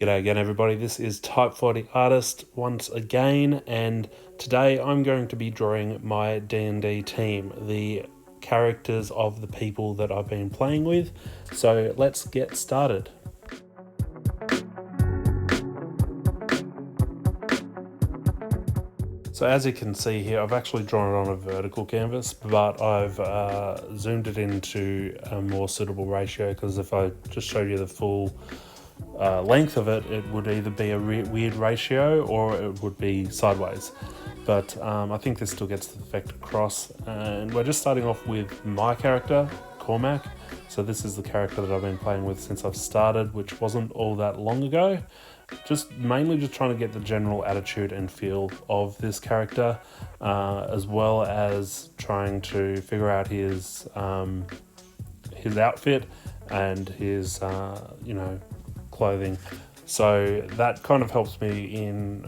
G'day again, everybody. This is Type 40 Artist once again, and today I'm going to be drawing my D&D team, the characters of the people that I've been playing with. So let's get started. So as you can see here, I've actually drawn it on a vertical canvas, but I've zoomed it into a more suitable ratio, because if I just showed you the full length of it, it would either be a weird ratio or it would be sideways. But I think this still gets the effect across. And we're just starting off with my character, Cormac. So this is the character that I've been playing with since I've started, which wasn't all that long ago. Mainly just trying to get the general attitude and feel of this character, as well as trying to figure out his outfit and his clothing. So that kind of helps me in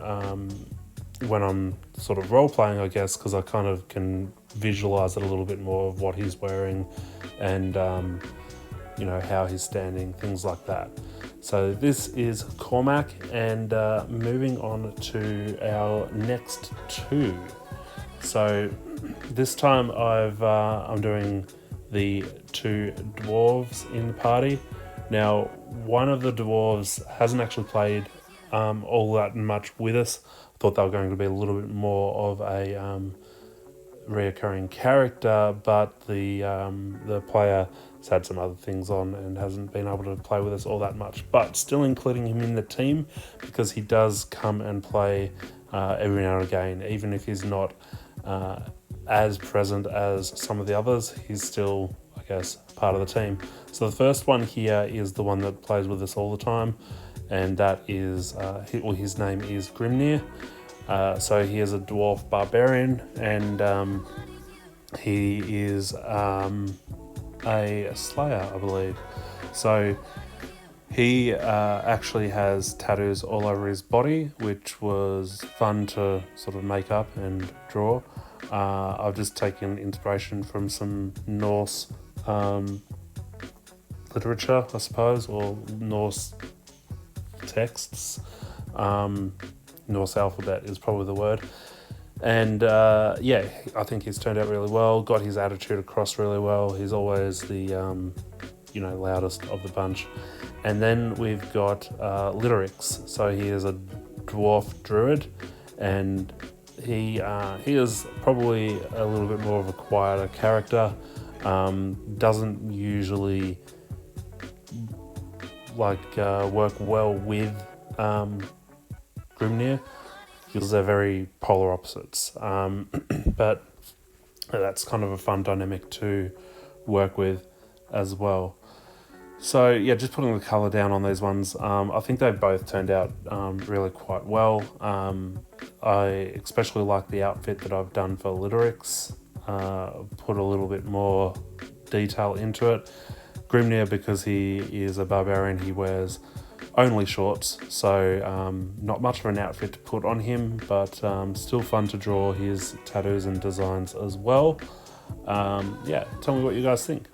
when I'm sort of role playing, I guess, because I kind of can visualize it a little bit more of what he's wearing and how he's standing, things like that. So this is Cormac, and moving on to our next two. So this time I'm doing the two dwarves in the party. Now, one of the dwarves hasn't actually played all that much with us. I thought they were going to be a little bit more of a reoccurring character, but the player has had some other things on and hasn't been able to play with us all that much. But still including him in the team, because he does come and play every now and again, even if he's not as present as some of the others. He's still, I guess, part of the team. So the first one here is the one that plays with us all the time, and that is his name is Grimnir. So he is a dwarf barbarian, and he is a slayer, I believe. So he actually has tattoos all over his body, which was fun to sort of make up and draw. I've just taken inspiration from some Norse literature, I suppose, or Norse texts. Norse alphabet is probably the word. And I think he's turned out really well, got his attitude across really well. He's always the loudest of the bunch. And then we've got Lyrics. So he is a dwarf druid, and he is probably a little bit more of a quieter character. Doesn't usually work well with Grimnir, because they're very polar opposites. But that's kind of a fun dynamic to work with as well. So yeah, just putting the colour down on these ones, I think they've both turned out really quite well. I especially like the outfit that I've done for Lyrics. Put a little bit more detail into it. Grimnir, because he is a barbarian, he wears only shorts, so not much of an outfit to put on him, but still fun to draw his tattoos and designs as well. Tell me what you guys think.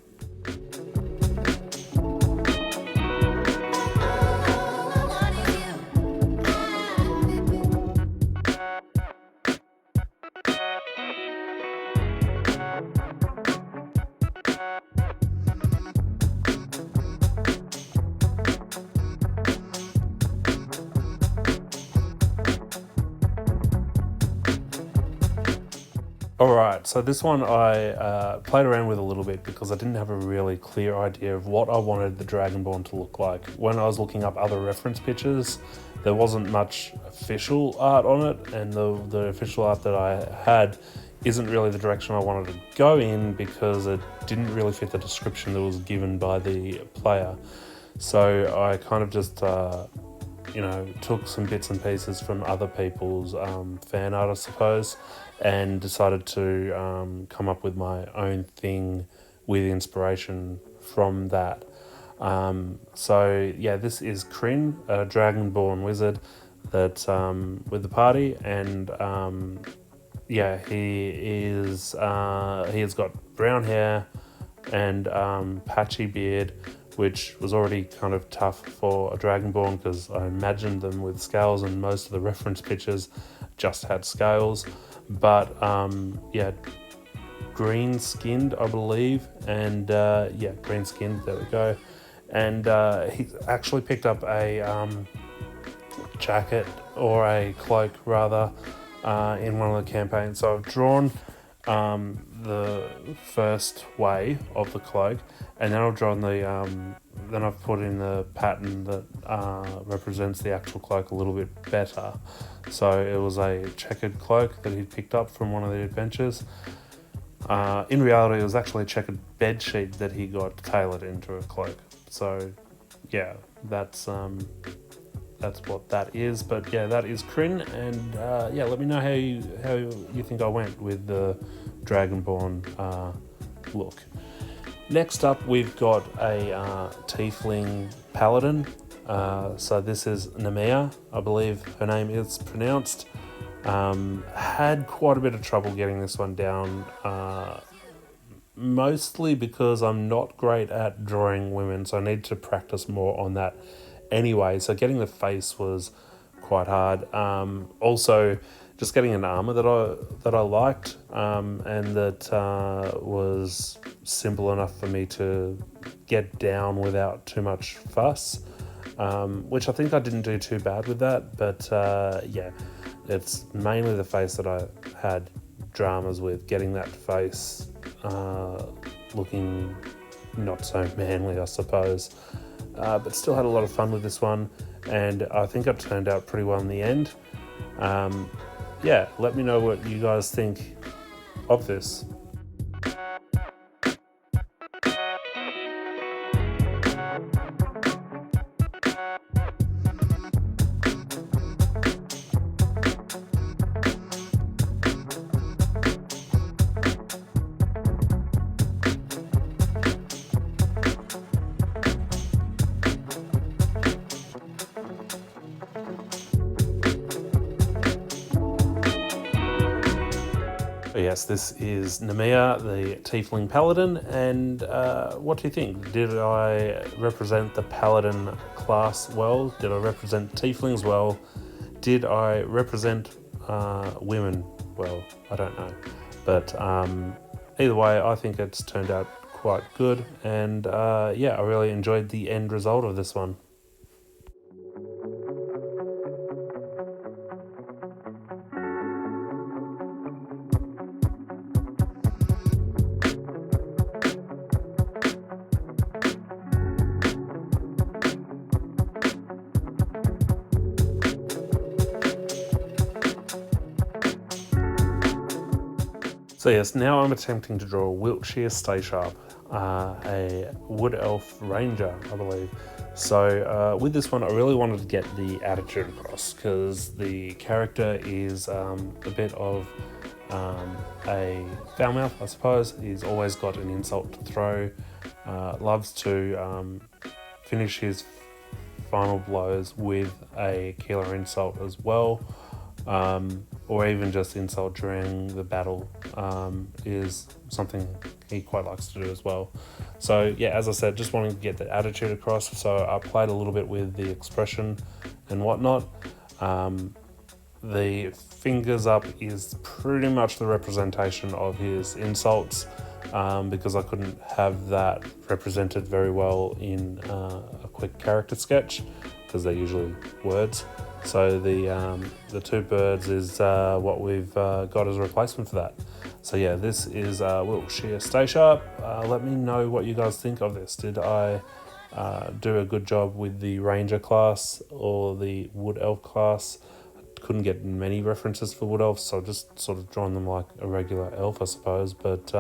Alright, so this one I played around with a little bit, because I didn't have a really clear idea of what I wanted the Dragonborn to look like. When I was looking up other reference pictures, there wasn't much official art on it, and the official art that I had isn't really the direction I wanted to go in, because it didn't really fit the description that was given by the player. So I kind of just took some bits and pieces from other people's fan art, I suppose, and decided to come up with my own thing with inspiration from that. This is Kryn, a Dragonborn wizard that's with the party, and he has got brown hair and patchy beard which was already kind of tough for a Dragonborn because I imagined them with scales and most of the reference pictures just had scales. But yeah, green skinned, I believe, and yeah, green skinned, there we go. And he actually picked up a jacket, or a cloak rather, in one of the campaigns. So I've drawn the first way of the cloak, and then I've drawn then I've put in the pattern that represents the actual cloak a little bit better. So it was a checkered cloak that he'd picked up from one of the adventures. In reality, it was actually a checkered bed sheet that he got tailored into a cloak. So yeah, that's what that is. But yeah, that is Kryn, and yeah, let me know how you think I went with the Dragonborn look. Next up, we've got a Tiefling Paladin. So this is Nemea, I believe her name is pronounced. Had quite a bit of trouble getting this one down, mostly because I'm not great at drawing women, so I need to practice more on that anyway. So getting the face was quite hard. Also, just getting an armor that I liked, and that was simple enough for me to get down without too much fuss, which I think I didn't do too bad with that. But yeah, it's mainly the face that I had dramas with, getting that face looking not so manly, I suppose. But still had a lot of fun with this one, and I think it turned out pretty well in the end. Yeah, let me know what you guys think of this. Yes, this is Nemea, the Tiefling Paladin, and what do you think? Did I represent the Paladin class well? Did I represent Tieflings well? Did I represent women well? I don't know. But either way, I think it's turned out quite good, and yeah, I really enjoyed the end result of this one. So yes, now I'm attempting to draw Wiltshire Stay Sharp, a Wood Elf Ranger, I believe. So with this one, I really wanted to get the attitude across, because the character is a bit of a foul mouth, I suppose. He's always got an insult to throw, loves to finish his final blows with a killer insult as well. Or even just insult during the battle is something he quite likes to do as well. So yeah, as I said, just wanting to get the attitude across, so I played a little bit with the expression and whatnot. The fingers up is pretty much the representation of his insults, because I couldn't have that represented very well in a quick character sketch, because they're usually words. So the two birds is what we've got as a replacement for that. So yeah, this is Wiltshire Stay Sharp. Let me know what you guys think of this. Did I do a good job with the Ranger class or the Wood Elf class? I couldn't get many references for Wood Elves, so I just sort of drawn them like a regular elf, I suppose. But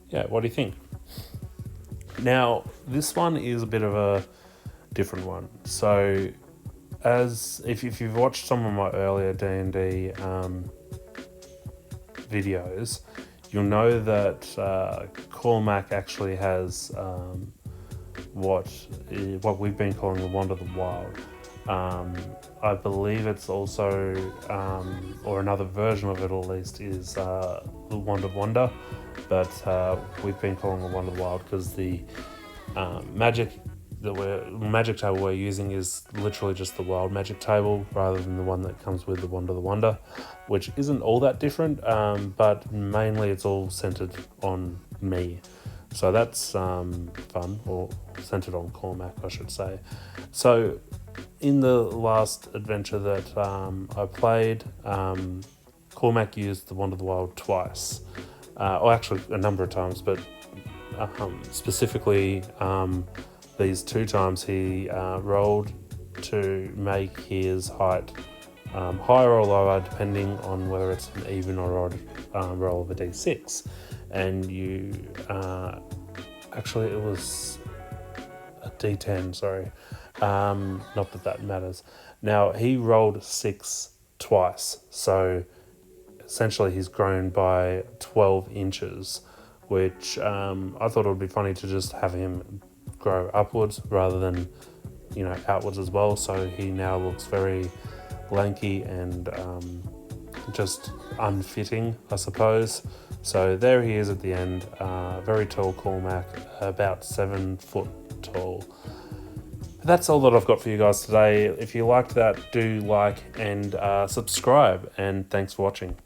yeah, what do you think? Now, this one is a bit of a different one. So as if you've watched some of my earlier D&D videos, you'll know that Cormac actually has what we've been calling the Wand of the Wild. I believe it's also, or another version of it at least, is the Wand of Wonder, but we've been calling the Wand of the Wild because the magic magic table we're using is literally just the wild magic table rather than the one that comes with the Wand of the Wonder, which isn't all that different, but mainly it's all centered on me. So that's fun, or centered on Cormac, I should say. So in the last adventure that I played, Cormac used the Wand of the Wild twice, or actually a number of times, but specifically these 2 times he rolled to make his height higher or lower depending on whether it's an even or odd roll of a d6. And you actually it was a d10, sorry, not that matters. Now he rolled 6 twice, so essentially he's grown by 12 inches, which I thought it would be funny to just have him grow upwards rather than, outwards as well. So he now looks very lanky and just unfitting, I suppose. So there he is at the end, very tall Cormac, about 7 foot tall. That's all that I've got for you guys today. If you liked that, do like and subscribe, and thanks for watching.